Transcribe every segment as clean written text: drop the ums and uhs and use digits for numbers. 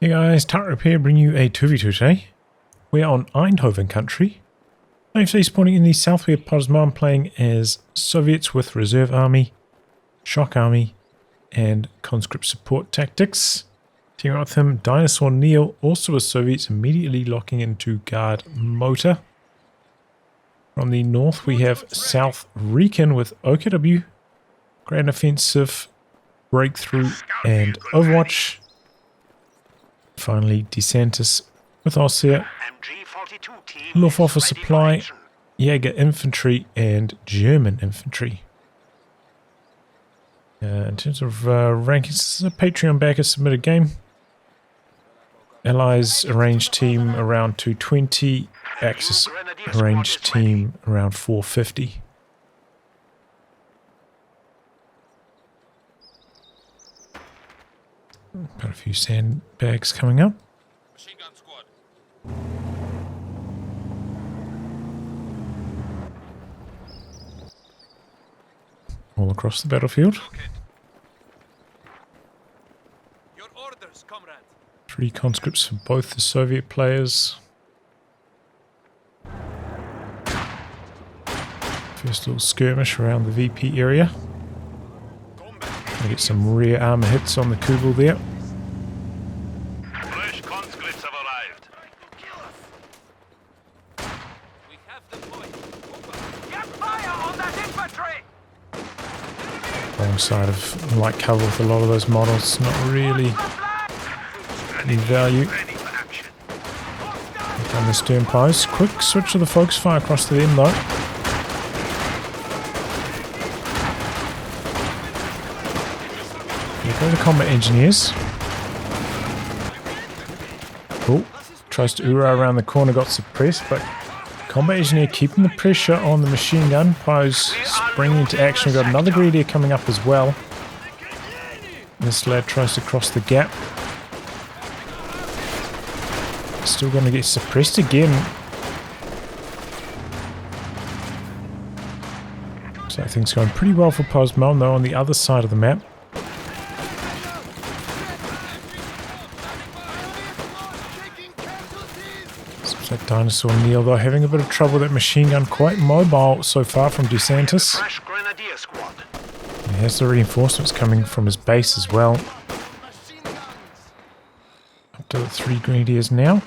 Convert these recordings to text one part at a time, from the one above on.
Hey guys, Tightrope here, bring you a 2v2 today. We're on Eindhoven country. I'm today spawning in the southwest Poznan, playing as Soviets with reserve army, shock army, and conscript support tactics. Teaming up with him, DinosaurNeil, also a Soviets, immediately locking into guard motor. From the north we have SouthRican with OKW, Grand Offensive, Breakthrough, and Overwatch. Finally, DeSantis with Ostheer, Luftwaffe Supply, Jaeger Infantry, and German Infantry. In terms of rankings, this is a Patreon backer submitted game. Allies arranged team around 220, Axis arranged team around 450. Got a few sandbags coming up. Machine gun squad. All across the battlefield. Your orders, comrade. 3 conscripts for both the Soviet players. First little skirmish around the VP area. Gonna get some rear armor hits on the Kubel there. Fresh conscripts have arrived. We have the point. Get fire on that infantry! Wrong side of light cover with a lot of those models. Not really any value. On the stern post. Quick switch of the focus fire across to them though. Here go the combat engineers. Oh, tries to Ura around the corner, got suppressed, but combat engineer keeping the pressure on the machine gun. Pose springing into action. We've got another Grenadier coming up as well. This lad tries to cross the gap. Still going to get suppressed again. So I think it's going pretty well for Poznan though on the other side of the map. Seems like DinosaurNeil though having a bit of trouble with that machine gun, quite mobile so far from DeSantis. He has the reinforcements coming from his base as well. Up to the 3 Grenadiers now.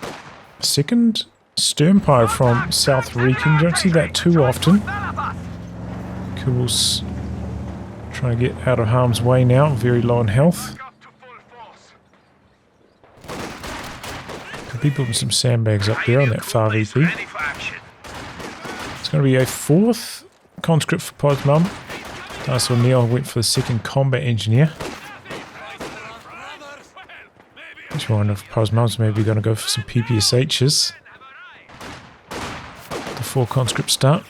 Second Sternpire from SouthRican. You don't see that too often. Kubel's trying to get out of harm's way now, very low in health. Could be building some sandbags up there on that far VP. It's going to be a 4th conscript for Poznan. DinosaurNeil went for the 2nd combat engineer. I wonder if Poznan's maybe going to go for some PPSHs. The 4 conscript start.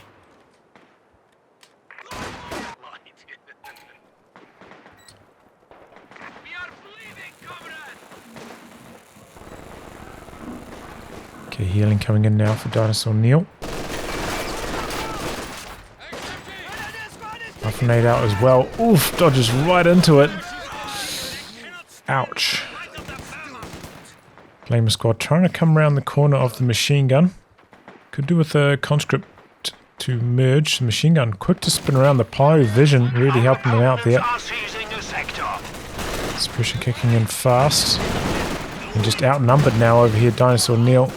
Okay, healing coming in now for DinosaurNeil. Grenade out as well. Oof, dodges right into it. Ouch. Flamer squad trying to come around the corner of the machine gun. Could do with a conscript to merge the machine gun. Quick to spin around, the pyro vision really helping them out there. Suppression kicking in fast. And just outnumbered now over here, DinosaurNeil.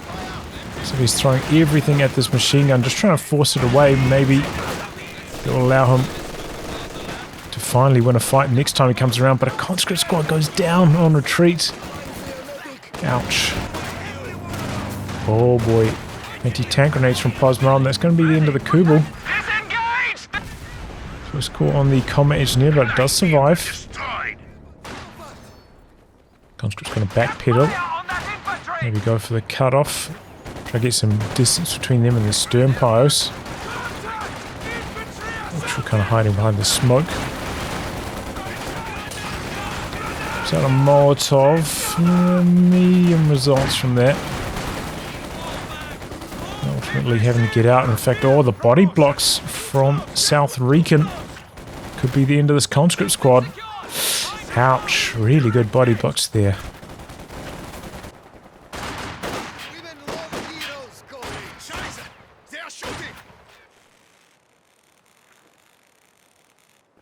So he's throwing everything at this machine gun, just trying to force it away. Maybe it will allow him to finally win a fight next time he comes around. But a conscript squad goes down on retreat. Ouch. Oh boy. Anti-tank grenades from Poznan. That's going to be the end of the Kubel. First call on the combat engineer, but it does survive. Conscript's going to backpedal. Maybe go for the cutoff. Try to get some distance between them and the stern piles. Which we're kind of hiding behind the smoke. Is that a Molotov? Medium results from that. Ultimately having to get out. In fact, all the body blocks from SouthRican could be the end of this conscript squad. Ouch. Really good body blocks there.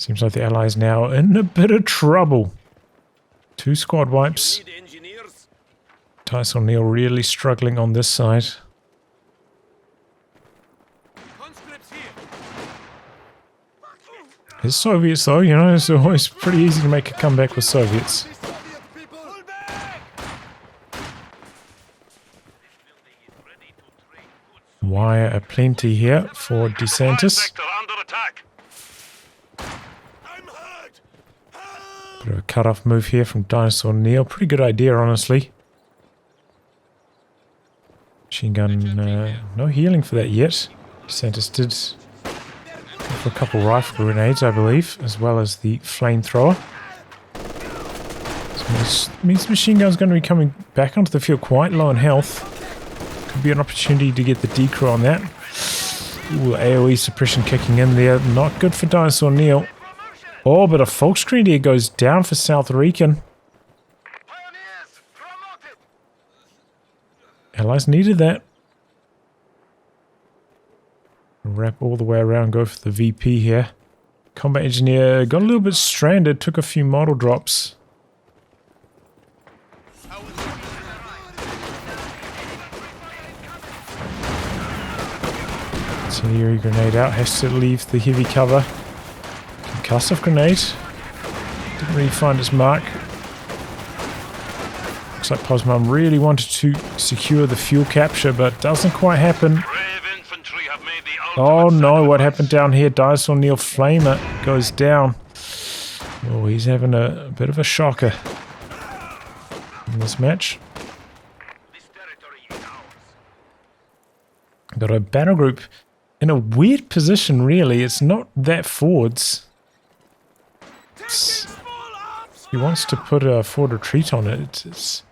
Seems like the Allies now in a bit of trouble. 2 squad wipes. Need engineers? DinosaurNeil really struggling on this side. Conscripts here. It's Soviets though, you know, it's always pretty easy to make a comeback with Soviets. Pull back! Wire aplenty here for DeSantis. Under attack. Bit of a cut-off move here from DinosaurNeil. Pretty good idea, honestly. Machine gun, no healing for that yet. DeSantis did go for a couple rifle grenades, I believe, as well as the flamethrower. So this means the machine gun's going to be coming back onto the field quite low in health. Could be an opportunity to get the decrew on that. Ooh, AoE suppression kicking in there. Not good for DinosaurNeil. Oh, but a Volksgrenadier goes down for SouthRican. Pioneers promoted. Allies needed that. Wrap all the way around, go for the VP here. Combat engineer got a little bit stranded, took a few model drops. Incendiary grenade out, has to leave the heavy cover. Concussive grenade. Didn't really find its mark. Looks like Posmam really wanted to secure the fuel capture, but doesn't quite happen. Brave infantry have made the Oh no, what happened down here? DinosaurNeil Flamer goes down. Oh, he's having a bit of a shocker in this match. This territory is ours. Got a battle group in a weird position, really. It's not that forwards. He wants to put a forward retreat on it. It's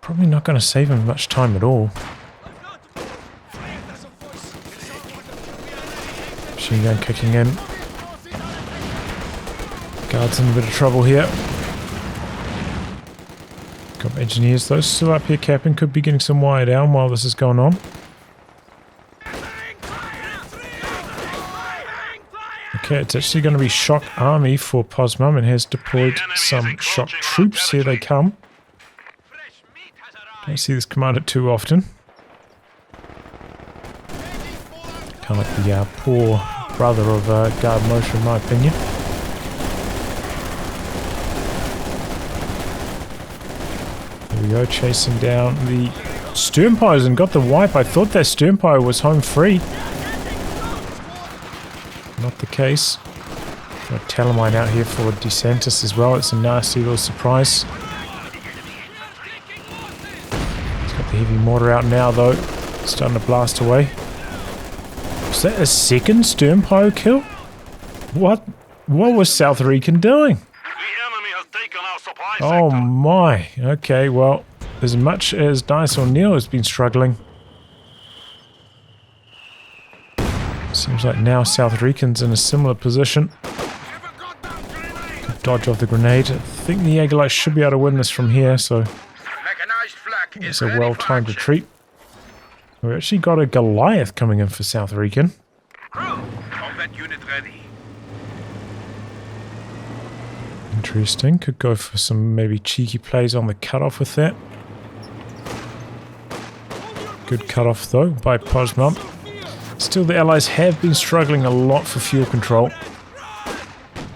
probably not going to save him much time at all. Machine gun kicking in. Guards in a bit of trouble here. Got engineers though still up here capping. Could be getting some wire down while this is going on. Okay, it's actually going to be shock army for Posmam and has deployed some shock troops. Here they come. Don't see this commander too often. Kind of like the poor brother of Guard Mosher, in my opinion. There we go, chasing down the Sturmpires and got the wipe. I thought that Sturmpire was home free. Not the case. Got Talamine out here for DeSantis as well. It's a nasty little surprise. He's got the heavy mortar out now though. Starting to blast away. Was that a second Sturmpire kill? What was SouthRican doing? The enemy has taken our supply Oh sector. my. Okay, well, as much as DinosaurNeil has been struggling, seems like now SouthRican's in a similar position. Dodge off the grenade. I think the Jaeger should be able to win this from here, so Mechanized flak it's a well-timed retreat. We actually got a Goliath coming in for SouthRican. Crew, combat unit ready. Interesting. Could go for some maybe cheeky plays on the cutoff with that. Good cutoff though by Posmam. Still, the Allies have been struggling a lot for fuel control.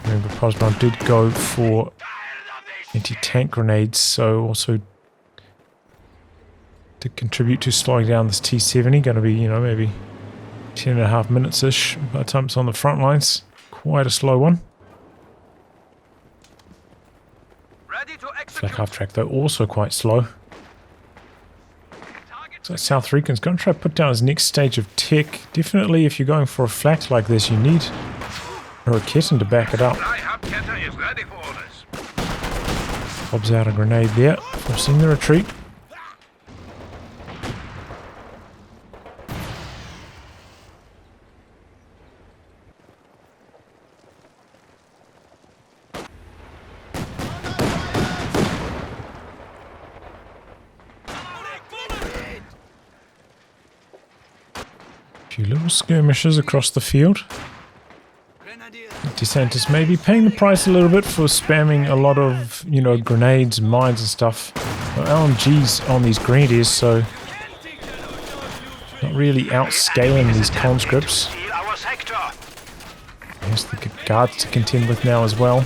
Remember, Posmam did go for anti-tank grenades, so also did contribute to slowing down this T-70. Going to be, you know, maybe 10.5 minutes-ish by the time it's on the front lines. Quite a slow one. Ready to execute. Flak half-track, though, also quite slow. So SouthRican's going to try to put down his next stage of tech. Definitely, if you're going for a flak like this, you need a Raketten to back it up. Fly-Hubkette is ready for orders. Bobs out a grenade there, forcing the retreat. Few little skirmishes across the field. DeSantis may be paying the price a little bit for spamming a lot of, you know, grenades and mines and stuff. Well, LMGs on these grenadiers, so not really outscaling these conscripts. There's the guards to contend with now as well.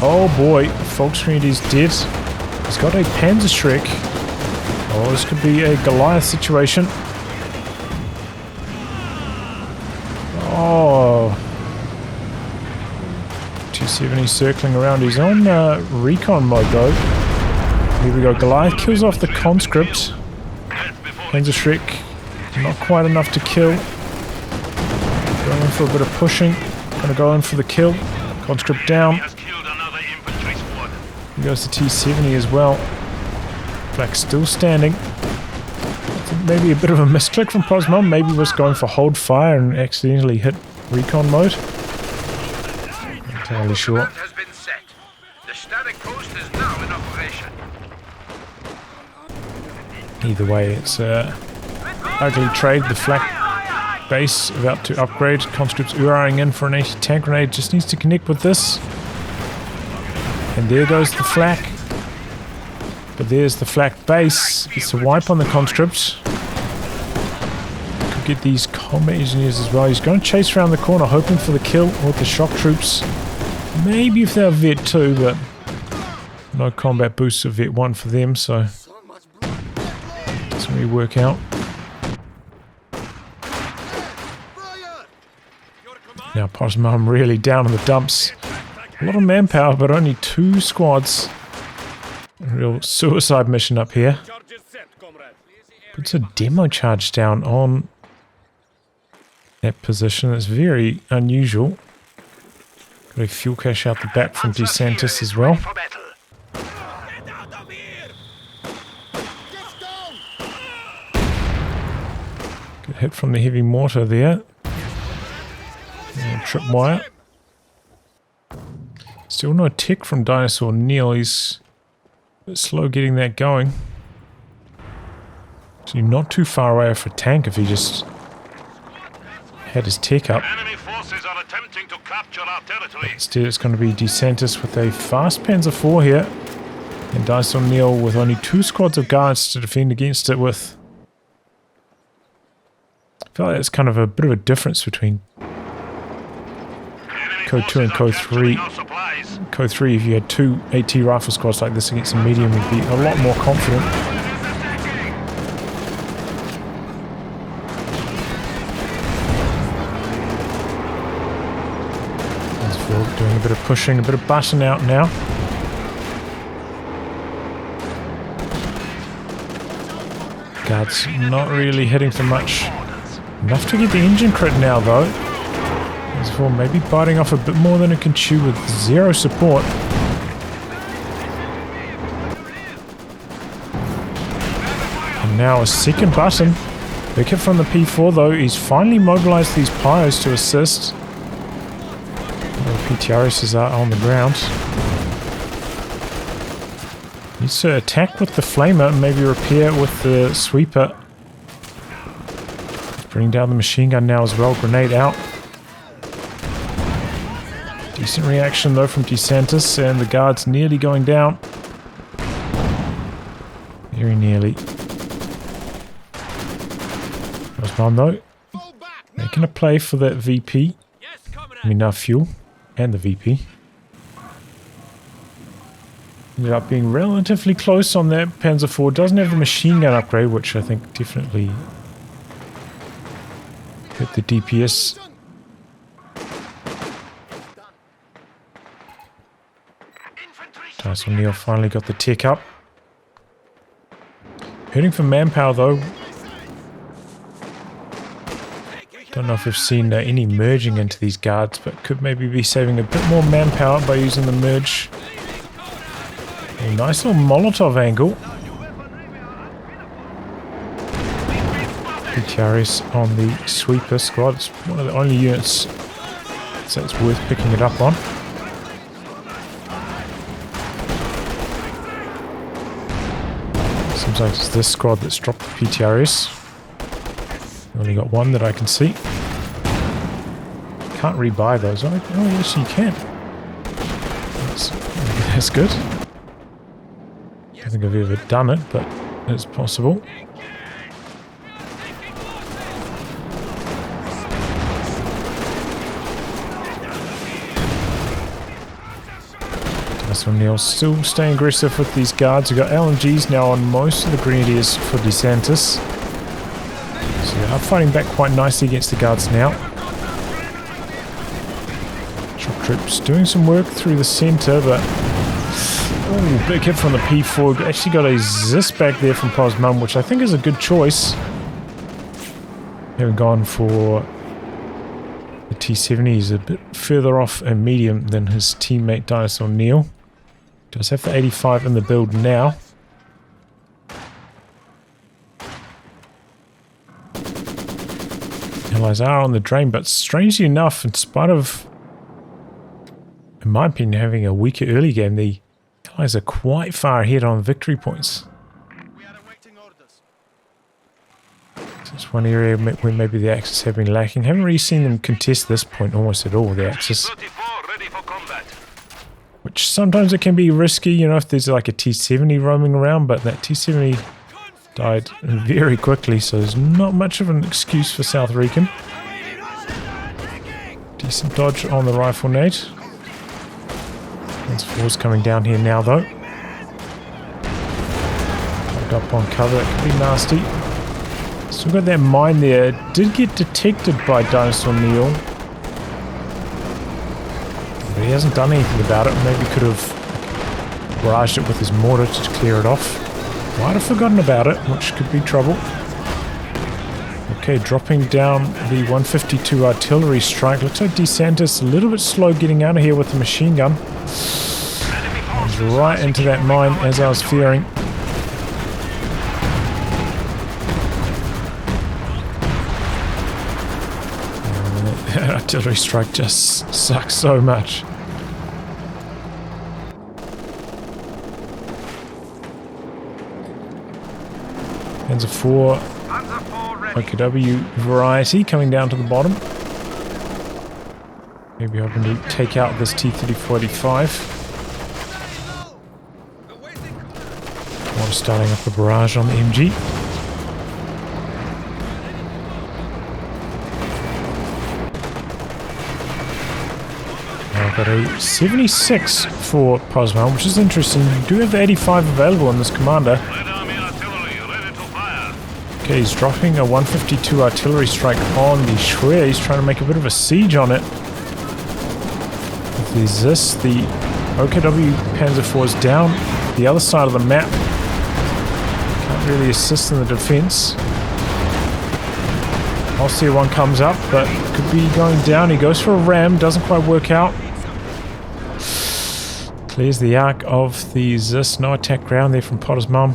Oh boy, Volksgrenadier's dead. He's got a Panzerschreck. Oh, this could be a Goliath situation. Oh. T70 circling around. He's on recon mode though. Here we go. Goliath kills off the conscript. Panzerschreck, not quite enough to kill. Going in for a bit of pushing. Gonna go in for the kill. Conscript down. Here goes the T70 as well. Flak still standing. Maybe a bit of a misclick from Posmon. Maybe was going for hold fire and accidentally hit recon mode. Not entirely sure. Either way, it's ugly trade. The flak base about to upgrade. Conscripts URing in for an anti-tank grenade. Just needs to connect with this. And there goes the flak. But there's the flak base. It's a wipe on the conscripts. Could get these combat engineers as well. He's going to chase around the corner, hoping for the kill with the shock troops. Maybe if they're Vet 2, but no combat boosts of Vet 1 for them, so doesn't really work out. Now Posmon really down in the dumps. A lot of manpower, but only 2 squads. A real suicide mission up here. Puts a demo charge down on that position. It's very unusual. Got a fuel cache out the back from DeSantis as well. Good hit from the heavy mortar there. And tripwire. Still no tick from DinosaurNeil. He's a bit slow getting that going. So not too far away for a tank if he just had his tech up. Enemy forces are attempting to capture our territory. Instead it's going to be DeSantis with a fast Panzer IV here. And DinosaurNeil with only 2 squads of guards to defend against it with. I feel like that's kind of a bit of a difference between COH2 and COH3. COH3, if you had 2 AT rifle squads like this against a medium, would be a lot more confident. Doing a bit of pushing, a bit of button out now. Guards not really hitting for much. Enough to get the engine crit now though. As for maybe biting off a bit more than it can chew with 0 support. And now a second button. Big hit from the P4 though. He's finally mobilized these pyros to assist. PTRs are on the ground. Needs to attack with the flamer and maybe repair with the sweeper. Bring down the machine gun now as well. Grenade out. Decent reaction though from DeSantis, and the guards nearly going down. Very nearly. Posmon though. Making a play for that VP. I mean, fuel. And the VP. Ended up being relatively close on that Panzer IV. Doesn't have the machine gun upgrade, which I think definitely hit the DPS. DinosaurNeil finally got the tech up. Hurting for manpower though. Don't know if we've seen any merging into these guards, but could maybe be saving a bit more manpower by using the merge. A nice little Molotov angle. PTRS on the sweeper squad. It's one of the only units, so it's worth picking it up on. Seems like it's this squad that's dropped the PTRS. Only got one that I can see. Can't rebuy those. Oh, yes, you can. That's good. I don't think I've ever done it, but it's possible. DinosaurNeil still staying aggressive with these guards. We've got LMGs now on most of the Grenadiers for DeSantis. So they are fighting back quite nicely against the guards now. Shock troops doing some work through the centre, but... oh, big hit from the P4. Actually got a Zis back there from Posmum, which I think is a good choice. Having gone for the T70, he's a bit further off and medium than his teammate DinosaurNeil. Does have the 85 in the build now. Allies are on the drain, but strangely enough, in spite of, in my opinion, having a weaker early game, the Allies are quite far ahead on victory points. So it's one area where maybe the Axis have been lacking. Haven't really seen them contest this point almost at all, the Axis. Which sometimes it can be risky, you know, if there's like a T70 roaming around, but that T70 died very quickly, so there's not much of an excuse for SouthRican. Decent dodge on the rifle nade. There's fours coming down here now, though. Hooked up on cover, that could be nasty. Still got that mine there. Did get detected by DinosaurNeil. But he hasn't done anything about it. Maybe could have barraged it with his mortar to clear it off. Might have forgotten about it, which could be trouble. Okay, dropping down the 152 artillery strike. Looks like DeSantis a little bit slow getting out of here with the machine gun. Runs right into that mine, as I was fearing. That artillery strike just sucks so much. Panzer IV OKW variety coming down to the bottom. Maybe hoping to take out this T-3485. While starting up the barrage on the MG. I've got a 76 for Posmum, which is interesting. You do have the 85 available on this commander. Okay, he's dropping a 152 artillery strike on the Schwer. He's trying to make a bit of a siege on it. If there's this, the OKW Panzer IV is down the other side of the map. Can't really assist in the defense. Ostheer one comes up, but could be going down. He goes for a ram, doesn't quite work out. Clears the arc of the Zis. No attack ground there from Potter's mum.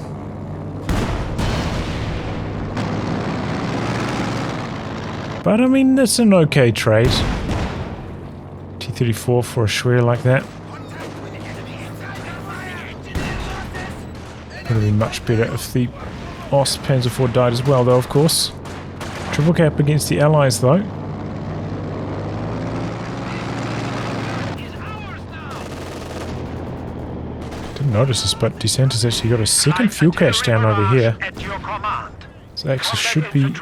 But I mean, that's an okay trade. T-34 for a Schwer like that. Would have been much better if the Ost Panzer IV died as well, though, of course. Triple cap against the Allies, though. Didn't notice this, but DeSantis actually got a second fuel cache down over here. So Axis should be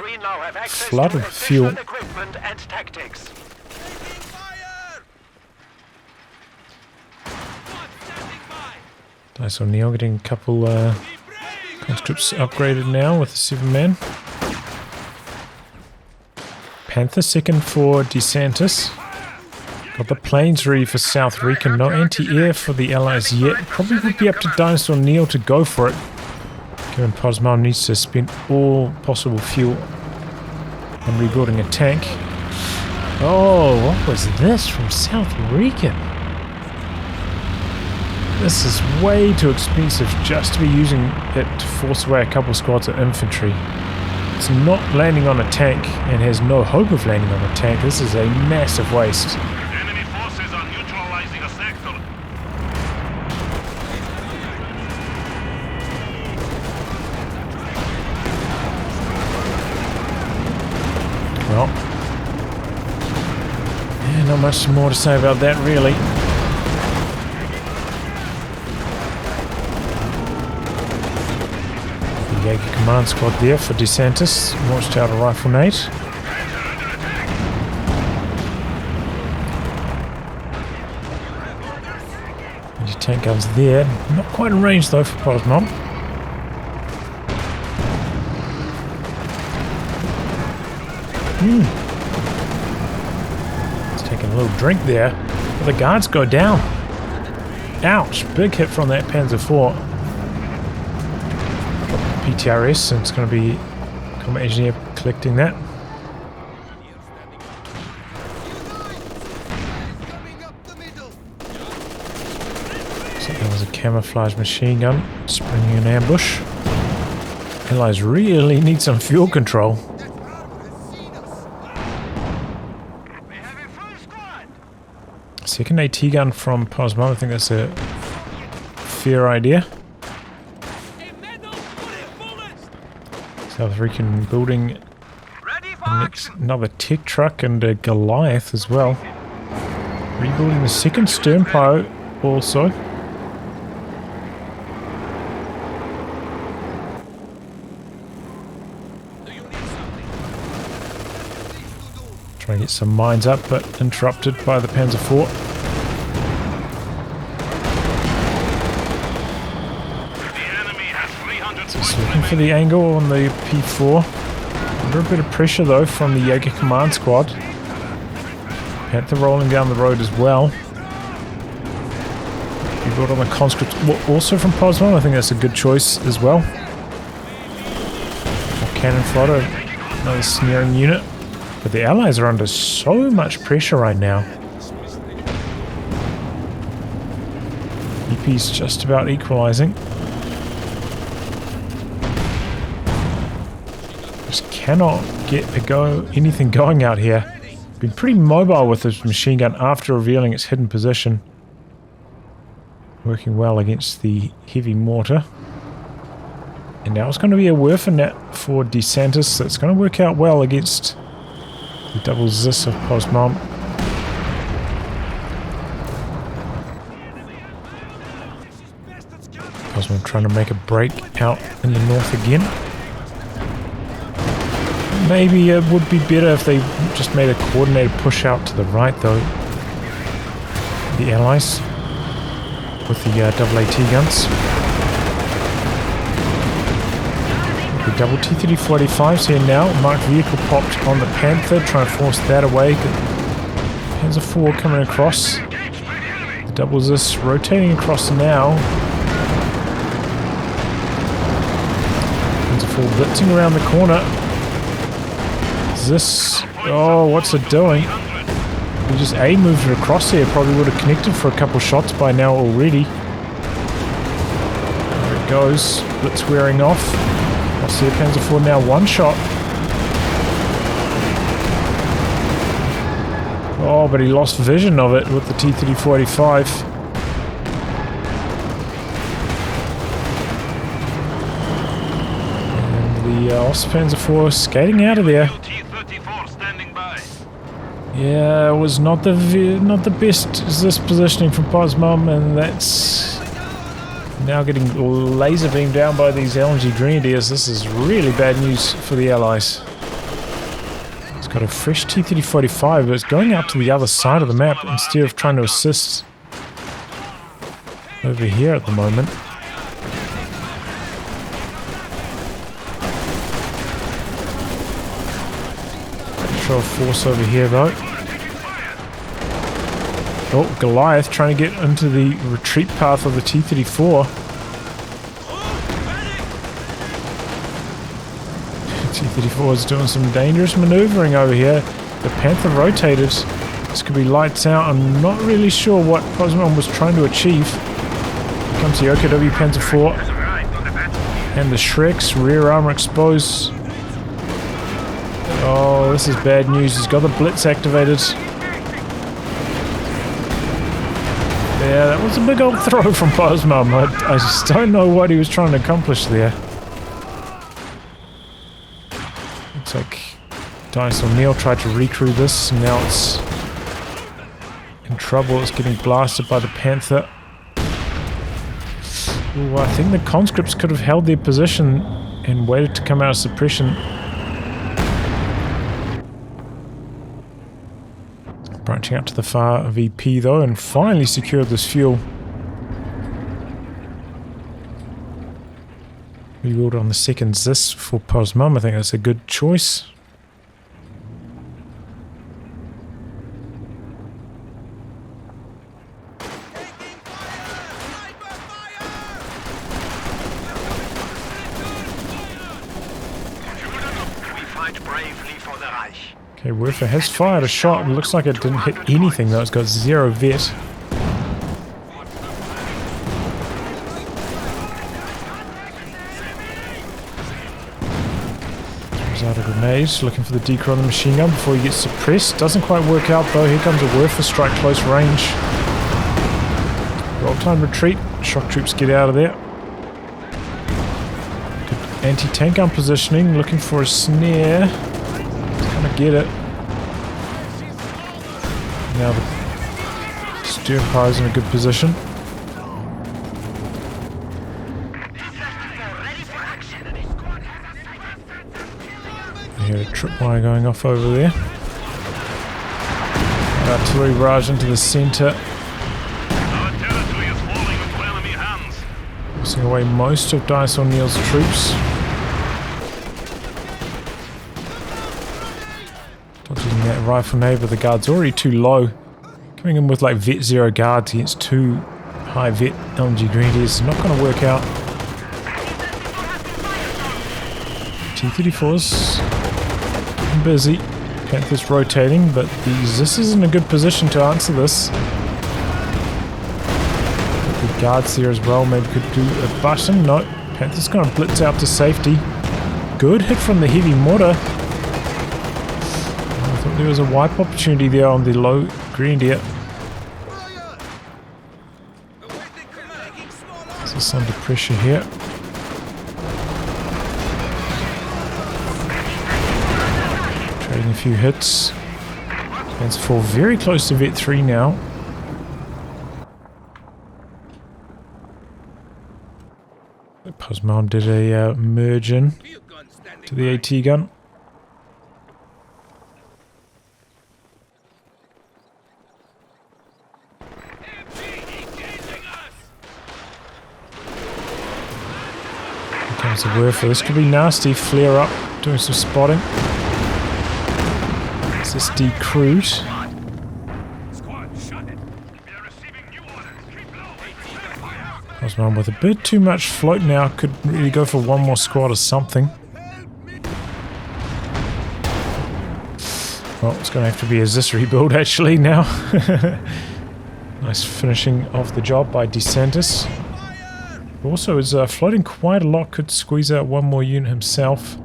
flooded with fuel. DinosaurNeil getting a couple conscripts upgraded now with a 7-man. Panther second for DeSantis. Got the planes ready for SouthRican. No anti-air for the Allies yet. Probably would be up to DinosaurNeil to go for it. Given Posmum needs to spend all possible fuel on rebuilding a tank. Oh, what was this from SouthRican? This is way too expensive just to be using it to force away a couple squads of infantry. It's not landing on a tank and has no hope of landing on a tank. This is a massive waste. Enemy forces are neutralizing a sector. Well, much more to say about that, really. The Jaeger command squad there for DeSantis. Launched out a rifle nade. Tank guns there. Not quite in range though for Posmom. He's taking a little drink there. But the guards go down. Ouch. Big hit from that Panzer IV. PTRS, and it's going to be Combat Engineer collecting that. That was a camouflage machine gun springing an ambush. Allies really need some fuel control. Second AT gun from Posmom. I think that's a fair idea. SouthRican building another tech truck and a Goliath as well. Rebuilding the second stern pilot also. Trying to get some mines up, but interrupted by the Panzer IV. Just looking for the angle on the P4. Under a bit of pressure though from the Jaeger command squad. Panther rolling down the road as well. Rebuild on the conscript also from Posmom. I think that's a good choice as well. Cannon fodder, another sneering unit. But the Allies are under so much pressure right now. EP's just about equalizing. Just cannot get anything going out here. Been pretty mobile with this machine gun after revealing its hidden position. Working well against the heavy mortar. And now it's going to be a Werfer net for DeSantis. That's going to work out well against the double Zis of Posmom. Posmom trying to make a break out in the north again. Maybe it would be better if they just made a coordinated push out to the right though. The Allies with the double AT guns. The double T-3485s here now. Marked vehicle popped on the Panther, trying to force that away. Panzer IV coming across. The double Zis rotating across now. Panzer IV blitzing around the corner. Zis, oh, what's it doing? We just A-moved it across here. Probably would have connected for a couple shots by now already. There it goes. Blitz wearing off. Ostheer Panzer IV now one shot. Oh, but he lost vision of it with the T-3485. And the Panzer IV skating out of there. Yeah, it was not the best this positioning from Posmom, and that's now getting laser beamed down by these LNG Grenadiers. This is really bad news for the Allies. It's got a fresh T-3485, but it's going out to the other side of the map instead of trying to assist over here at the moment. Show of force over here though. Oh, Goliath trying to get into the retreat path of the T-34. T-34 is doing some dangerous maneuvering over here. The Panther rotated. This could be lights out. I'm not really sure what Posmom was trying to achieve. Here comes the OKW Panzer IV. And the Shreks, rear armor exposed. Oh, this is bad news. He's got the Blitz activated. Yeah, that was a big old throw from Posmom. I just don't know what he was trying to accomplish there. Looks like DinosaurNeil tried to recrew this, and now it's in trouble. It's getting blasted by the Panther. Ooh, I think the conscripts could have held their position and waited to come out of suppression. Branching out to the far VP though, and finally secured this fuel. Rebuild on the second Zis for Poznan. I think that's a good choice. Okay, Werfer has fired a shot. It looks like it didn't hit anything though. It's got 0 vet. Out a grenade, looking for the decoy on the machine gun before he gets suppressed. Doesn't quite work out though. Here comes a Werfer strike close range. Roll time retreat. Shock troops get out of there. Good anti-tank gun positioning, looking for a snare. Gonna get it. Now the Sturmpire is in a good position. I hear a tripwire going off over there. Artillery barrage into the centre. Our territory is falling into enemy hands. Forcing away most of DinosaurNeil's troops. Dodging that rifle nade, but the guard's already too low. Coming in with like vet 0 guards against 2 high vet LMG Grenadiers is not going to work out. T-34's busy. Panther's rotating, but the Zis is in a good position to answer this. The guards there as well maybe could do a button. No, Panther's going to blitz out to safety. Good hit from the heavy mortar. I thought there was a wipe opportunity there on the low Grenadier. Zis under pressure here. Trading a few hits. Let's fall very close to vet 3 now. Poznan did a merge in to the AT gun. Here comes the Werfer. This could be nasty. Flare up, doing some spotting. This decrewed. Poznan with a bit too much float now. Could really go for one more squad or something. Well, it's going to have to be a Zis rebuild actually now. Nice finishing of the job by DeSantis. Also is floating quite a lot. Could squeeze out one more unit himself.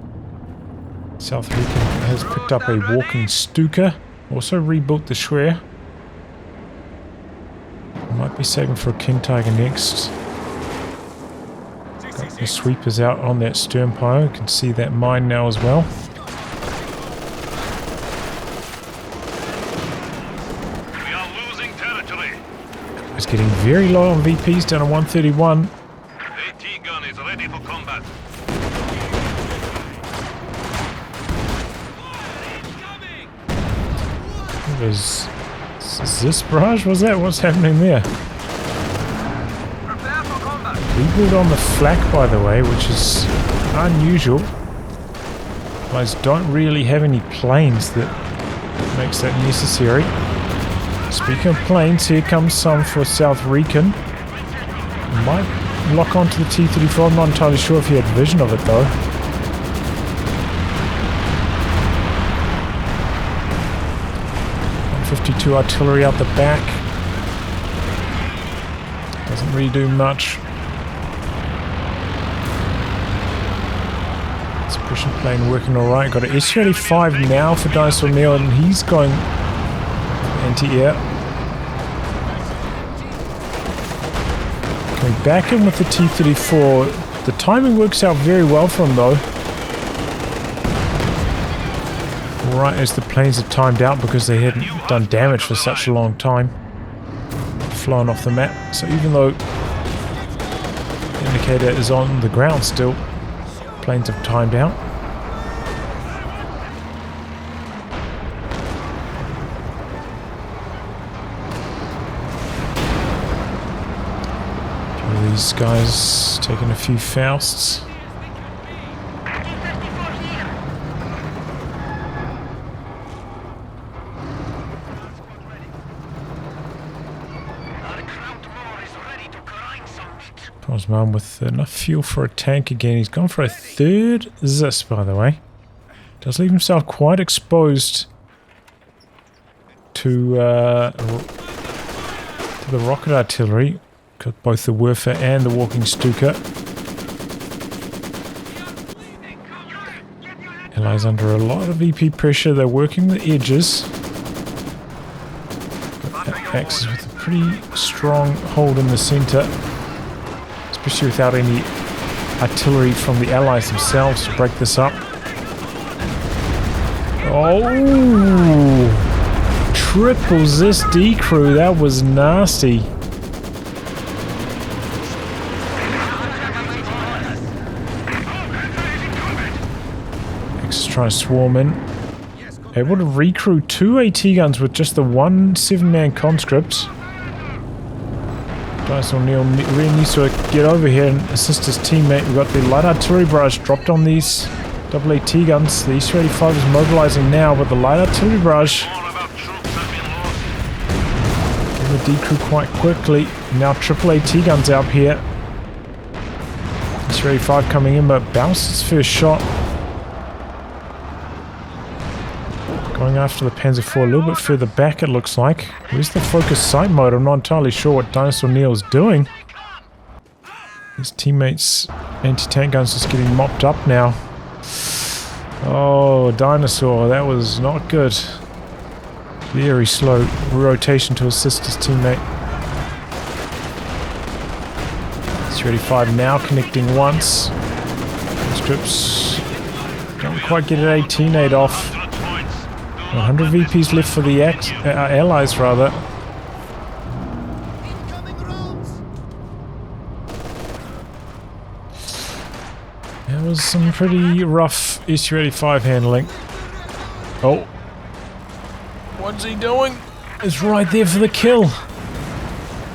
SouthRican has picked up a walking Stuka. Also rebuilt the Schwer. Might be saving for a King Tiger next. Got the sweepers out on that Sturmpire. You can see that mine now as well. We are losing territory. It's getting very low on VPs, down to 131. AT gun is ready for combat. Is this barrage? Was that? What's happening there? Rebuild on the flak, by the way, which is unusual. Guys don't really have any planes that makes that necessary. Speaking of planes, here comes some for SouthRican. Might lock onto the T-34. I'm not entirely sure if he had vision of it though. 52 artillery out the back. Doesn't really do much. Suppression plane working alright. Got an S-35 now for DinosaurNeil, and he's going anti-air. Coming back in with the T-34. The timing works out very well for him though. Right as the planes had timed out because they hadn't done damage for such a long time. flown off the map. So even though the indicator is on the ground still, planes have timed out. These guys taking a few Fausts. Osman with enough fuel for a tank again. He's gone for a third Zis, by the way. Does leave himself quite exposed to the rocket artillery. Got both the Werfer and the Walking Stuka. Allies under a lot of EP pressure. They're working the edges. Got Axis with a pretty strong hold in the center. Especially without any artillery from the Allies themselves to break this up. Oh! Triple Zis D-crew. That was nasty. Trying to swarm in. Able to recrew 2 AT guns with just the one 7-man conscript. DinosaurNeil really needs to get over here and assist his teammate. We've got the light artillery barrage dropped on these double AT guns. The EC-85 is mobilizing now, but the light artillery barrage getting the decrew quite quickly. Now triple AT guns out here. EC-85 coming in, but bounced its first shot. Going after the Panzer IV a little bit further back, it looks like. Where's the focus sight mode? I'm not entirely sure what DinosaurNeil is doing. His teammates' anti-tank guns just getting mopped up now. Oh, Dinosaur, that was not good. Very slow rotation to assist his teammate. EC-85 now connecting once. Conscripts don't quite get an 18-8 off. 100 VPs left for the Allies, rather. That was some pretty rough EC-85 handling. Oh. What's he doing? It's right there for the kill.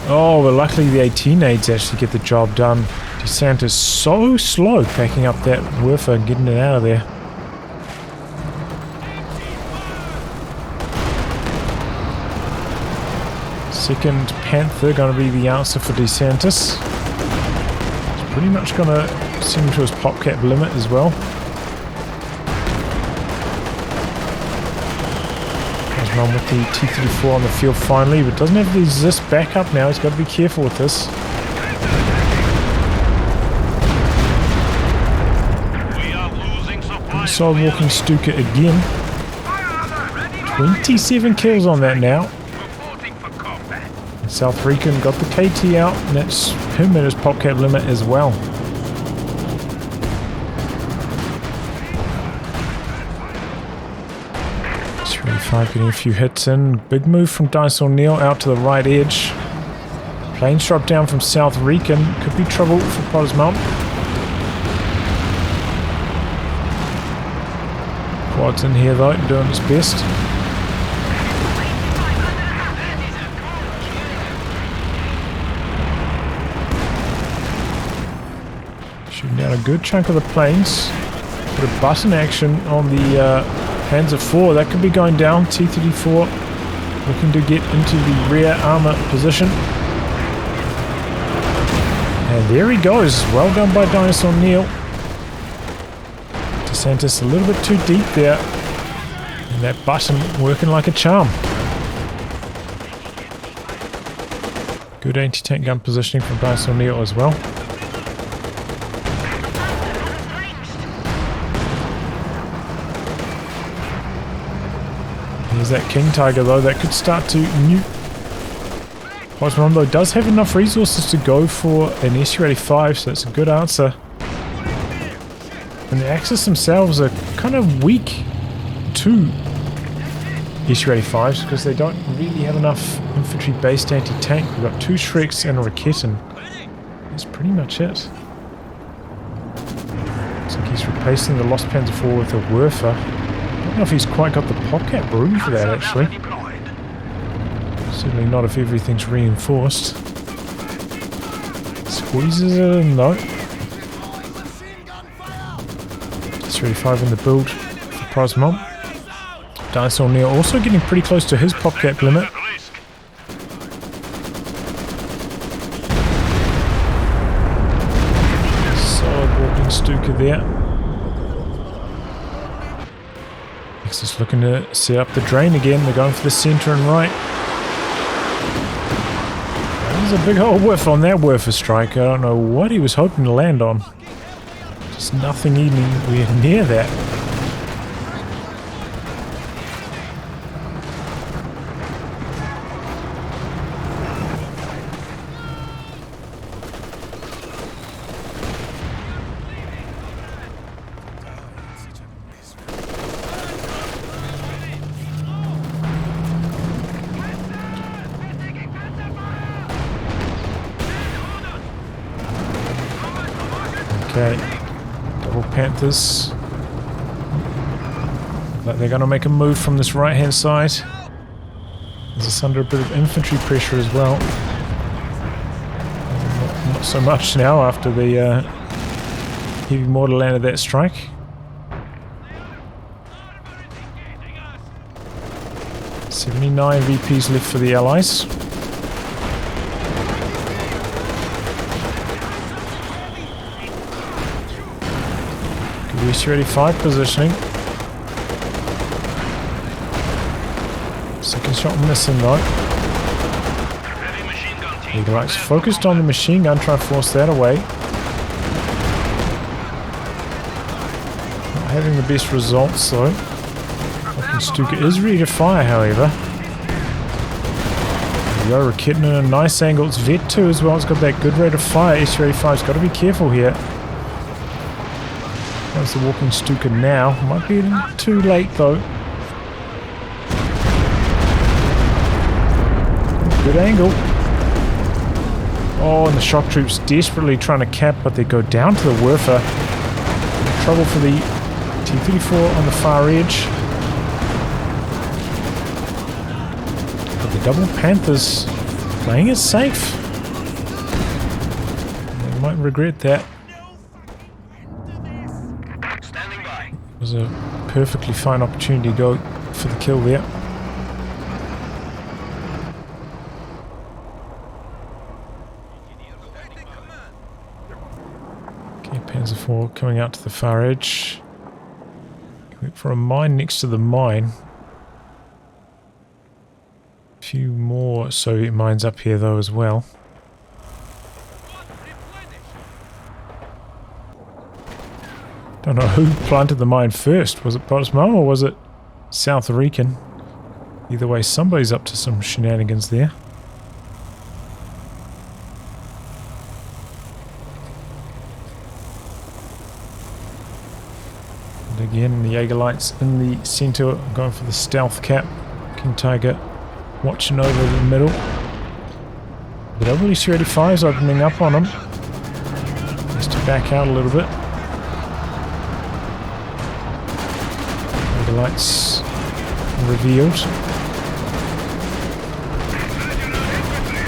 Oh, but luckily the 18-8s actually get the job done. DeSantis so slow packing up that Werfer and getting it out of there. Second Panther going to be the answer for DeSantis. He's pretty much going to send him to his pop cap limit as well. There's one with the T-34 on the field finally, but doesn't have the Zis back up now. He's got to be careful with this. Solid Walking Stuka again. 27 kills on that now. SouthRican got the KT out, and that's him at his pop cap limit as well. EC-85 getting a few hits in. Big move from DinosaurNeil out to the right edge. Planes drop down from SouthRican. Could be trouble for Potter's Mount. Quad's in here though, doing his best. Shooting down a good chunk of the planes. Bit of button action on the Panzer IV. That could be going down. T-34 looking to get into the rear armor position. And there he goes. Well done by DinosaurNeil. DeSantis a little bit too deep there. And that button working like a charm. Good anti-tank gun positioning from DinosaurNeil as well. Here's that King Tiger though, that could start to nuke. Osman though does have enough resources to go for an SU-85, so that's a good answer. And the Axis themselves are kind of weak too. SU-85s because they don't really have enough infantry-based anti-tank. We've got 2 Shreks and a Raketin. That's pretty much it. Looks like he's replacing the Lost Panzer IV with a Werfer. I don't know if he's quite got the popcat room for that, actually. Certainly not if everything's reinforced. Squeezes it in, though. S-35 in the build for Prosmom. DinosaurNeil also getting pretty close to his popcat limit. Solid walking Stuka there. Next is looking to set up the drain again. They're going for the centre and right. There's a big old whiff on that Werfer strike. I don't know what he was hoping to land on. Just nothing anywhere near that. Okay, double Panthers. But they're going to make a move from this right hand side. There's us under a bit of infantry pressure as well. Not so much now after the heavy mortar landed that strike. $79 VPs left for the Allies. S-35 positioning. Second shot missing though. Eagle Eyes focused on the machine gun, trying to force that away. Not having the best results though. Fucking Stuka is ready to fire, however. There we go, Raketin in a nice angle. It's Vet 2 as well. It's got that good rate of fire. S-35's got to be careful here. There's the walking Stuka now. Might be too late though. Good angle. Oh, and the shock troops desperately trying to cap, but they go down to the Werfer. Trouble for the T-34 on the far edge. But the double Panthers playing it safe. They might regret that. It was a perfectly fine opportunity to go for the kill there. Okay, Panzer IV coming out to the far edge. Going for a mine next to the mine. A few more Soviet mines up here though as well. Don't know who planted the mine first. Was it Potsdam or was it SouthRican? Either way, somebody's up to some shenanigans there. And again, the Jaeger lights in the center, going for the stealth cap. King Tiger watching over the middle. The WC-85's opening up on him. Has to back out a little bit. The lights revealed.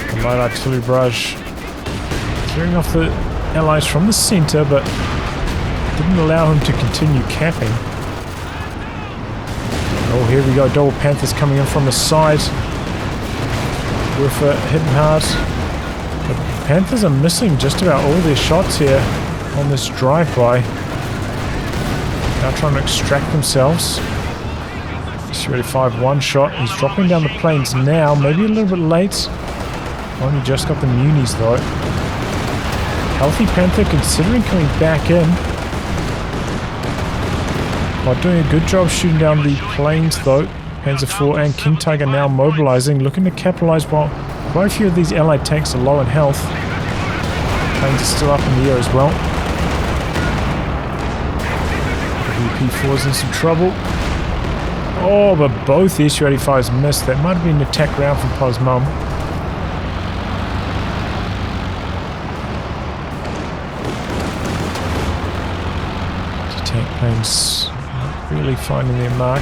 The light artillery barrage clearing off the Allies from the centre, but didn't allow him to continue capping. Oh, here we go. Double Panthers coming in from the side. Werfer hitting hard. The Panthers are missing just about all their shots here on this drive-by. Now trying to extract themselves. S-35 one shot. He's dropping down the planes now. Maybe a little bit late. Only just got the munis though. Healthy Panther considering coming back in. While doing a good job shooting down the planes though. Panzer IV and King Tiger now mobilizing. Looking to capitalize while quite a few of these allied tanks are low in health. Planes are still up in the air as well. VP4's in some trouble. Oh, but both the Su-85s missed. That might have been an attack round from Posmum. Tank planes really finding their mark.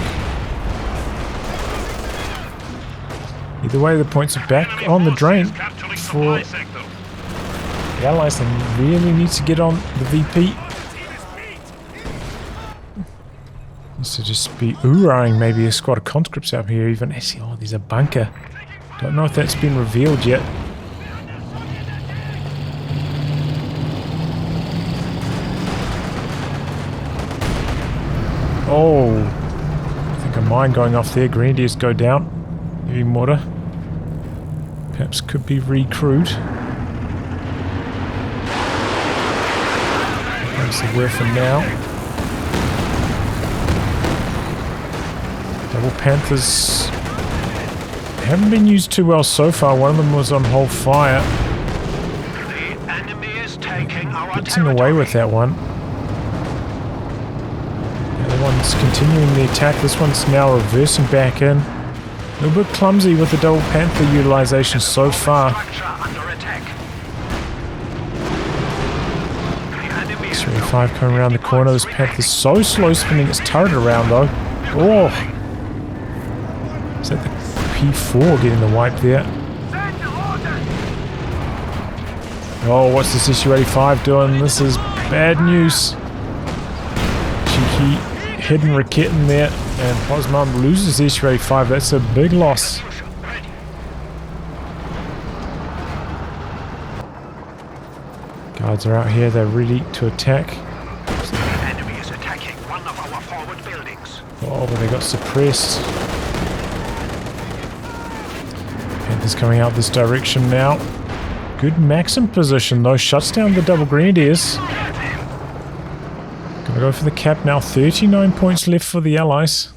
Either way, the points are back on the drain for the Allies. They really need to get on the VP. Needs to just be ooh-ahing maybe a squad of conscripts up here even. Actually, oh, there's a bunker. Don't know if that's been revealed yet. Oh, I think a mine going off there. Grenadiers go down. Heavy mortar. Perhaps could be recrewed. That's the word for now. Double Panthers haven't been used too well so far. One of them was on hold fire. The enemy is taking our Getting away with that one. The other one's continuing the attack. This one's now reversing back in. A little bit clumsy with the Double Panther utilization so far. 35 coming around the corner. This Panther's so slow spinning its turret around though. Oh! Is that the P4 getting the wipe there? Oh, what's this Su-85 doing? This is bad news. Cheeky hidden Rakit in there, and Posmum loses Su-85. That's a big loss. Guards are out here. They're ready to attack. The enemy is attacking one of our forward buildings. Oh, but they got suppressed. Panthers coming out this direction now. Good Maxim position though. Shuts down the double Grenadiers. Gonna go for the cap now. 39 points left for the Allies.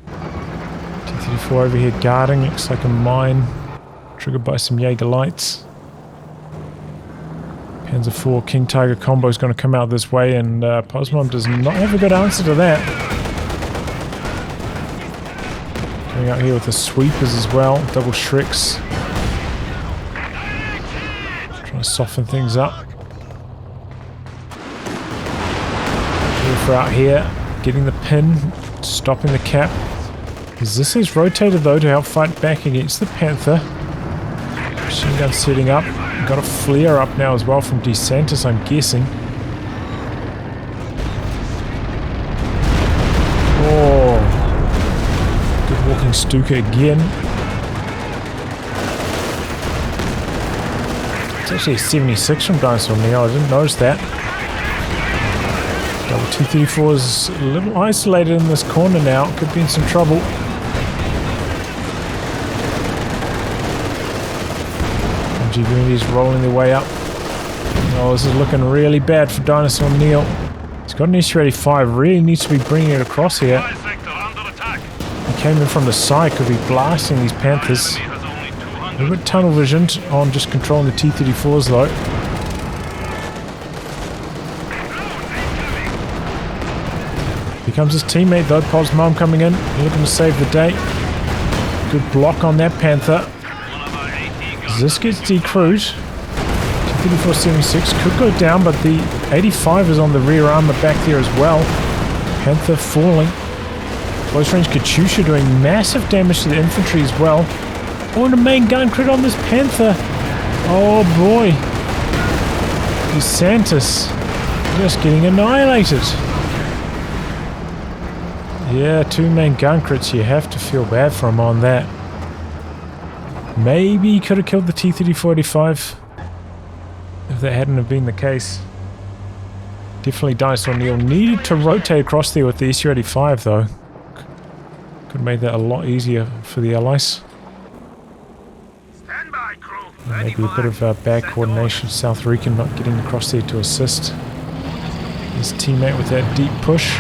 T-34 over here guarding. Looks like a mine. Triggered by some Jaeger lights. Panzer IV King Tiger combo is going to come out this way, and Posmum does not have a good answer to that. Coming out here with the sweepers as well. Double Shreks. Trying to soften things up. For out here, getting the pin, stopping the cap. This is rotated though to help fight back against the Panther. Machine gun setting up. Got a flare up now as well from DeSantis, I'm guessing. Oh, good walking Stuka again. It's actually a 76 from DinosaurNeil. I didn't notice that. Double T-34 is a little isolated in this corner now. Could be in some trouble. MG Grenadiers rolling their way up. Oh, this is looking really bad for DinosaurNeil. He's got an Su-85. Really needs to be bringing it across here. He came in from the side. Could be blasting these Panthers. A little bit tunnel visioned on just controlling the T-34s though. Here comes his teammate though, Posmum coming in, looking to save the day. Good block on that Panther. This gets decrewed. T-34-76 could go down, but the 85 is on the rear armor back there as well. Panther falling. Close range Katyusha doing massive damage to the infantry as well. Oh, and a main gun crit on this Panther. Oh boy. DeSantis just getting annihilated. Yeah, 2 main gun crits. You have to feel bad for him on that. Maybe he could have killed the T-34-85 if that hadn't have been the case. Definitely DinosaurNeil needed to rotate across there with the Su-85 though. Could have made that a lot easier for the Allies. Maybe a bit of bad coordination. SouthRican not getting across there to assist his teammate with that deep push.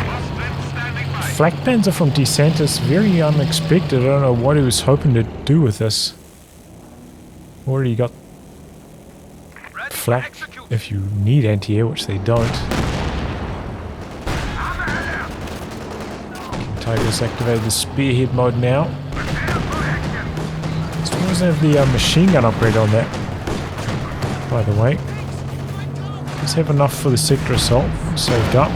Flak Panzer from DeSantis, very unexpected. I don't know what he was hoping to do with this. Already got flak if you need anti-air, which they don't. Tiger's activated the spearhead mode now. Still doesn't have the machine gun upgrade on that, by the way. Let's have enough for the sector assault. Saved up.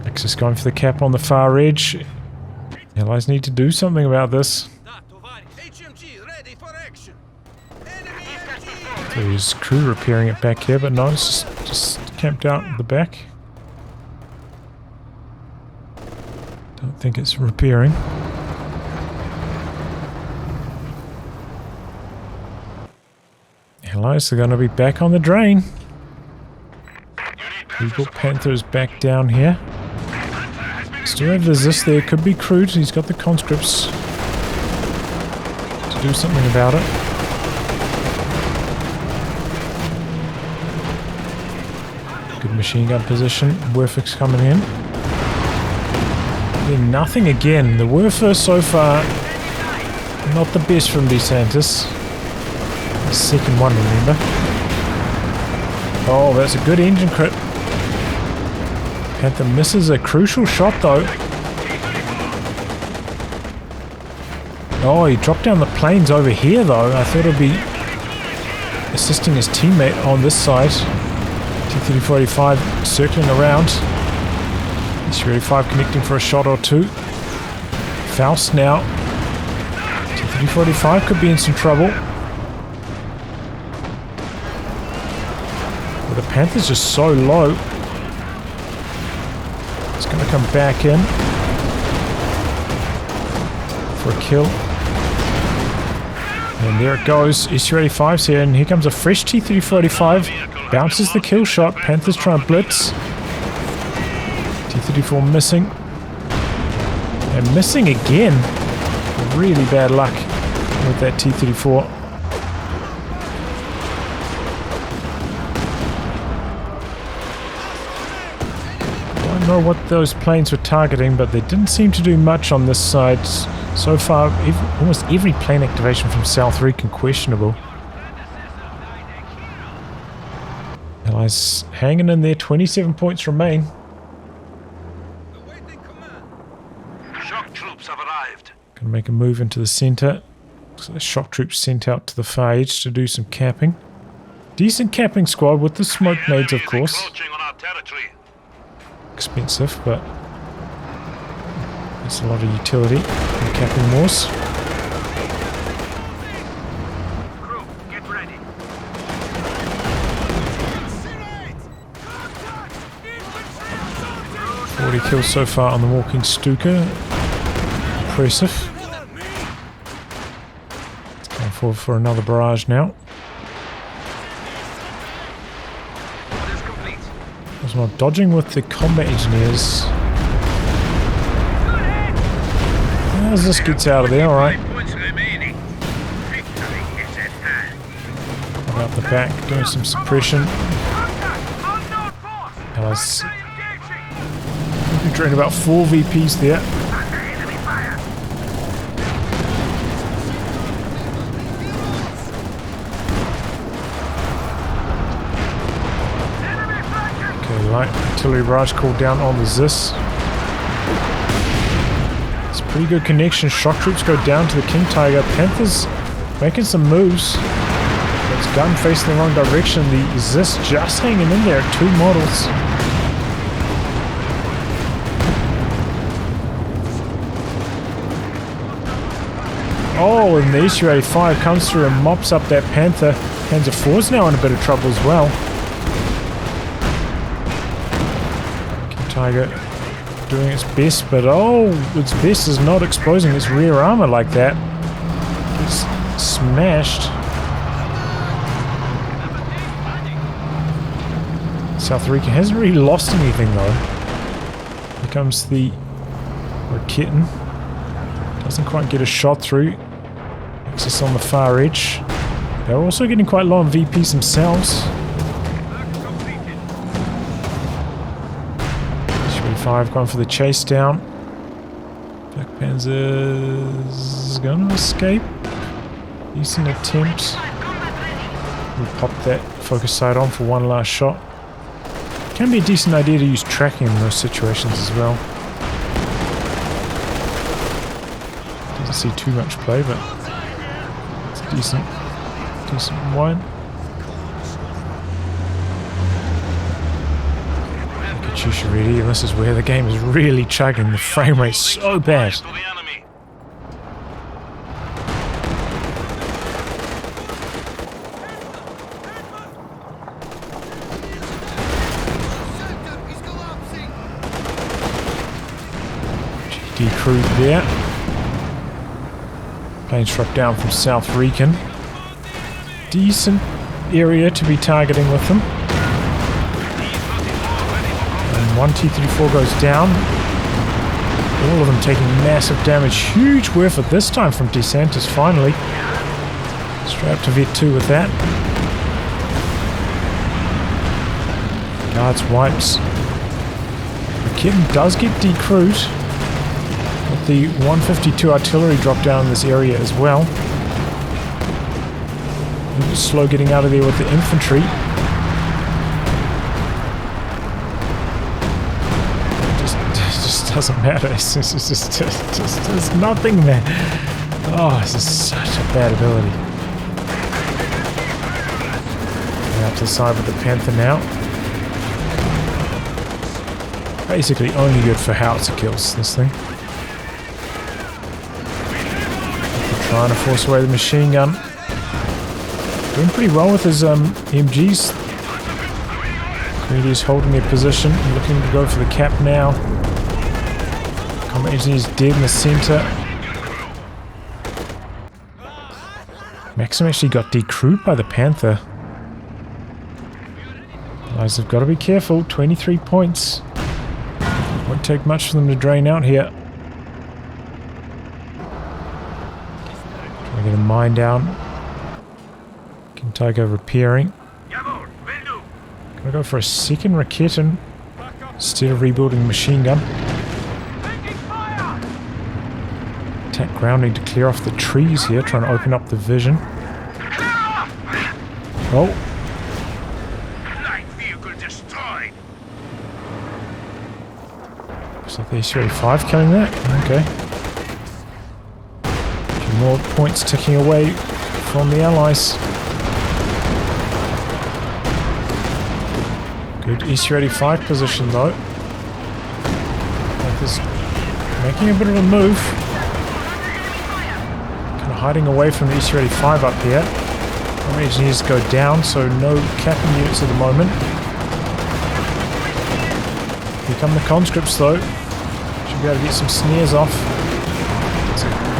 Axis going for the cap on the far edge. Allies need to do something about this. There's crew repairing it back here, but no, it's just camped out at the back. Don't think it's repairing. Allies are going to be back on the drain. Eagle Panther's back down here. Still have the Zis there, could be crude. He's got the conscripts to do something about it. Good machine gun position. Werfer's coming in. Yeah, nothing again. The Werfer so far, not the best from DeSantis. The second one, remember. Oh, that's a good engine crit. Panther misses a crucial shot though. Oh, he dropped down the planes over here though. I thought it'd be assisting his teammate on this side. T-3485 circling around. S-35 connecting for a shot or two. Faust now. T-3485 could be in some trouble. But the Panther's just so low. It's going to come back in for a kill. And there it goes. S-35's here, and here comes a fresh T-3485. Bounces the kill shot. Panther's trying to blitz. T-34 missing. And missing again. Really bad luck with that T-34. Don't know what those planes were targeting, but they didn't seem to do much on this side. So far, almost every plane activation from SouthRican questionable. Allies hanging in there, 27 points remain. Shock troops have arrived. Gonna make a move into the center. So the shock troops sent out to the far edge to do some capping. Decent capping squad with the smoke nades, of course. Encroaching on our territory. Expensive, but it's a lot of utility in capping wars. Crew, get ready. 40 kills so far on the walking Stuka. Impressive. Going forward for another barrage now. Orders complete. There's more dodging with the combat engineers. As this gets out of there, alright. Points remaining. Victory is at hand. Out the back, doing some suppression. Unknown force. Allies drained about 4 VPs there. Under enemy fire. Okay, light artillery barrage called down on the Zis. It's a pretty good connection. Shock troops go down to the King Tiger. Panthers making some moves. It's gun facing the wrong direction. The Zis just hanging in there at 2 models. Oh, and the SU-85 comes through and mops up that Panther. Panzer IV's now in a bit of trouble as well. King Tiger doing its best, but oh, its best is not exposing its rear armor like that. It's smashed. SouthRican hasn't really lost anything though. Here comes the Raketen. Doesn't quite get a shot through. Axis on the far edge. They're also getting quite low on VPs themselves. 35 going for the chase down. Black Panzer's gonna escape. Decent attempt. We'll pop that focus sight on for one last shot. Can be a decent idea to use tracking in those situations as well. to see too much play, but it's decent one. Katyusha ready, and this is where the game is really chugging. The frame rate's so bad. To the enemy. GD crew there. Plane struck down from SouthRican. Decent area to be targeting with them. And one T-34 goes down. All of them taking massive damage. Huge whiff at this time from DeSantis finally. Straight up to Vet 2 with that. Guards wipes. The kitten does get decrewed. With the 152 artillery drop down in this area as well. Slow getting out of there with the infantry. It just doesn't matter. It's just there's nothing there. Oh, this is such a bad ability. Out to the side with the Panther now. Basically only good for howitzer kills, this thing. Trying to force away the machine gun. Doing pretty well with his MGs. Greedy's holding their position, looking to go for the cap now. Combat Engineer's dead in the center. Maxim actually got decrewed by the Panther. Guys have got to be careful. 23 points. Won't take much for them to drain out here. Trying to get a mine down. Tiger repairing. Gonna go for a second Raketen instead of rebuilding the machine gun. Attack grounding to clear off the trees here, trying to open up the vision. Oh. Looks like the AC-35 killing that. Okay. A few more points ticking away from the Allies. Good EC-85 position though. Panthers making a bit of a move. Kind of hiding away from the EC-85 up here. Army engineers go down, so no capping units at the moment. Here come the conscripts though. Should be able to get some snares off.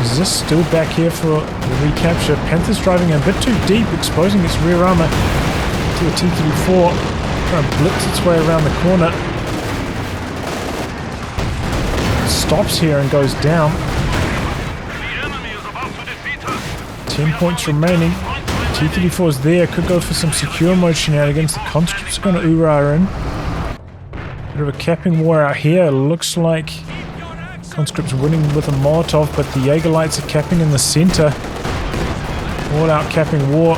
Is this still back here for the recapture? Panther's driving a bit too deep, exposing its rear armor to the T-34. Trying to blitz its way around the corner. Stops here and goes down. 10 points remaining. T-34 is there. Could go for some secure mode shenanigans. The conscripts are going to oorah in. Bit of a capping war out here. Looks like conscripts winning with a Molotov, but the Jaeger lights are capping in the center. All out capping war.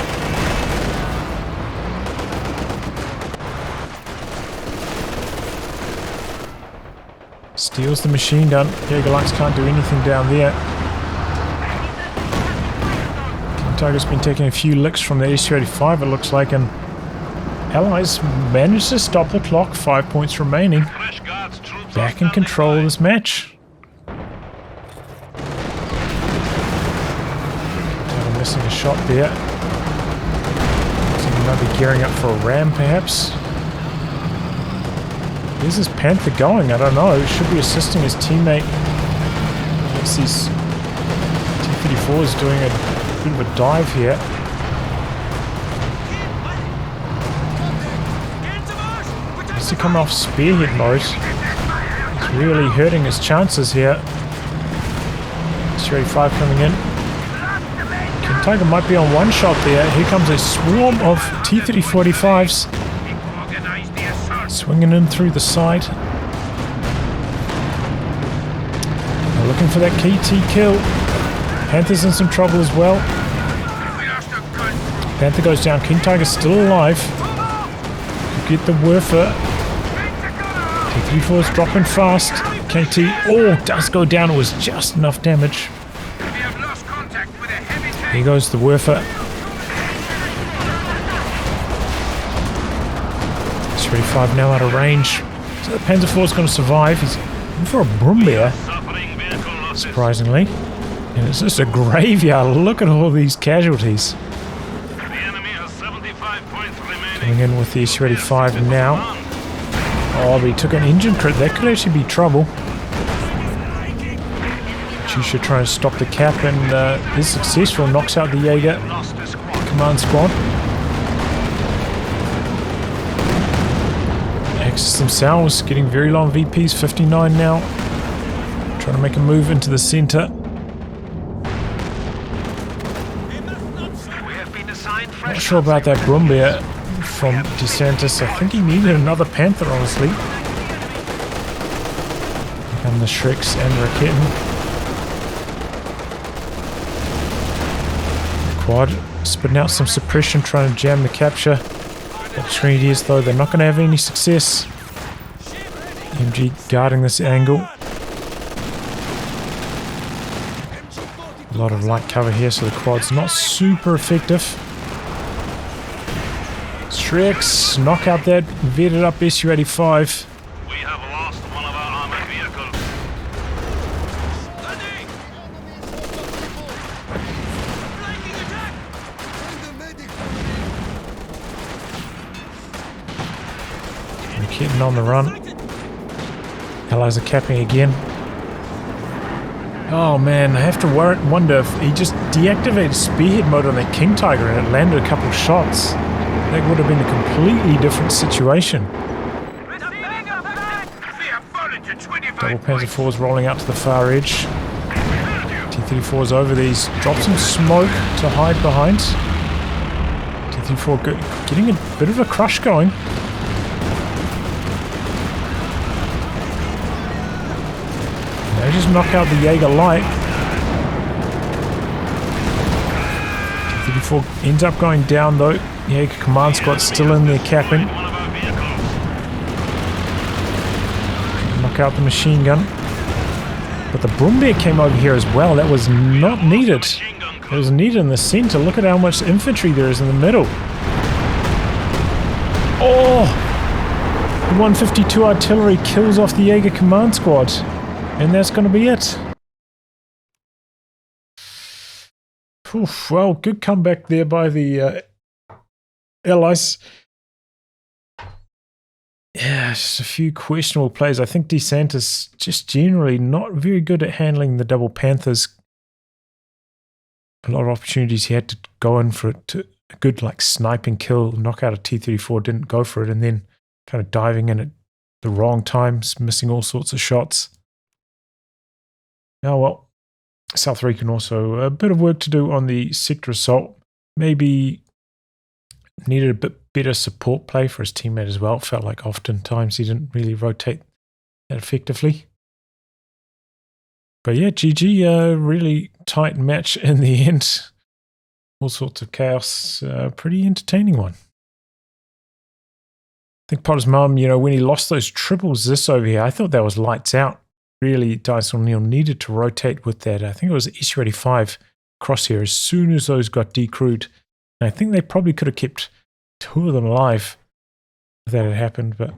Steals the machine gun. Jaeger lights can't do anything down there. Tiger's been taking a few licks from the AC-35 it looks like, and Allies managed to stop the clock. 5 points remaining. Back in control of this match. Tiger missing a shot there. So he might be gearing up for a ram perhaps. Where's this Panther going? I don't know. He should be assisting his teammate. Looks these T-34s doing a bit of a dive here. Needs to come off spearhead mode. It's really hurting his chances here. AC-35 coming in. Tiger might be on one shot there. Here comes a swarm of T-35s. Swinging in through the side. They're looking for that KT kill. Panther's in some trouble as well. Panther goes down. King Tiger's still alive. Get the Werfer. T-34 is dropping fast. KT, oh, does go down. It was just enough damage. Here goes the Werfer. S-35 now out of range. So the Panzer IV is going to survive. He's in for a Brummbär, Suffering vehicle losses. surprisingly. And it's just a graveyard. Look at all these casualties. The enemy has 75 points remaining. Coming in with the S-35 now. Oh, but he took an engine crit. That could actually be trouble. Chusha trying to stop the cap and is successful. Knocks out the Jaeger Lost the squad. command squad. Axis themselves getting very long VPs. 59 now. Trying to make a move into the center. We have been assigned fresh. Not sure about that Brummbär from DeSantis. I think he needed another Panther, honestly. And the Shreks and Raketen. Quad spitting out some suppression, trying to jam the capture. Opportunities, though, they're not going to have any success. MG guarding this angle. A lot of light cover here, so the quad's not super effective. Shreks knock out that vetted up Su-85. We have lost one of our armored vehicles. Getting on the run. Allies are capping again. Oh man, I have to wonder if he just deactivated spearhead mode on that King Tiger and it landed a couple of shots. That would have been a completely different situation. Double Panzer IVs rolling out to the far edge. T-34's over these. Drop some smoke to hide behind. T-34 getting a bit of a crush going. They just knock out the Jaeger light. T-34 ends up going down though. Jaeger command squad still in there capping. One of our vehicles. Knock out the machine gun. But the Brummbär came over here as well. That was not needed. It was needed in the center. Look at how much infantry there is in the middle. Oh! The 152 artillery kills off the Jaeger command squad. And that's going to be it. Oof, well, good comeback there by the Allies. Yeah, just a few questionable plays. I think DeSantis just generally not very good at handling the double Panthers. A lot of opportunities he had to go in for it. To a good like sniping kill, knock out a T-34, didn't go for it, and then kind of diving in at the wrong times, missing all sorts of shots. Oh well, SouthRican also a bit of work to do on the sector assault. Maybe needed a bit better support play for his teammate as well. Felt like oftentimes he didn't really rotate that effectively. But yeah, GG, really tight match in the end. All sorts of chaos. Pretty entertaining one. I think Potter's mum, you know, when he lost those triples this over here, I thought that was lights out. Really, DinosaurNeil needed to rotate with that. I think it was Su-85 crosshair as soon as those got decrewed. And I think they probably could have kept two of them alive if that had happened. But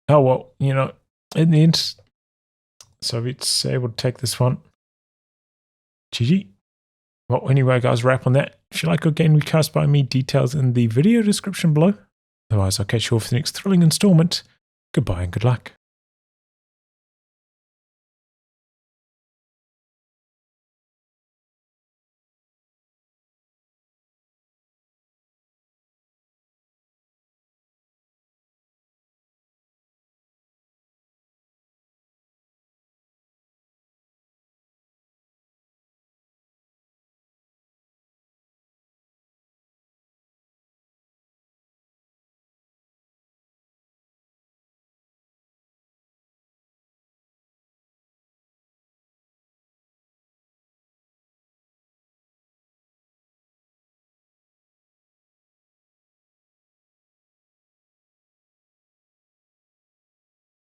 oh well, you know, in the end, Soviets able to take this one. GG. Well, anyway, guys, wrap on that. If you like good game recast by me, details in the video description below. Otherwise, I'll catch you all for the next thrilling installment. Goodbye and good luck.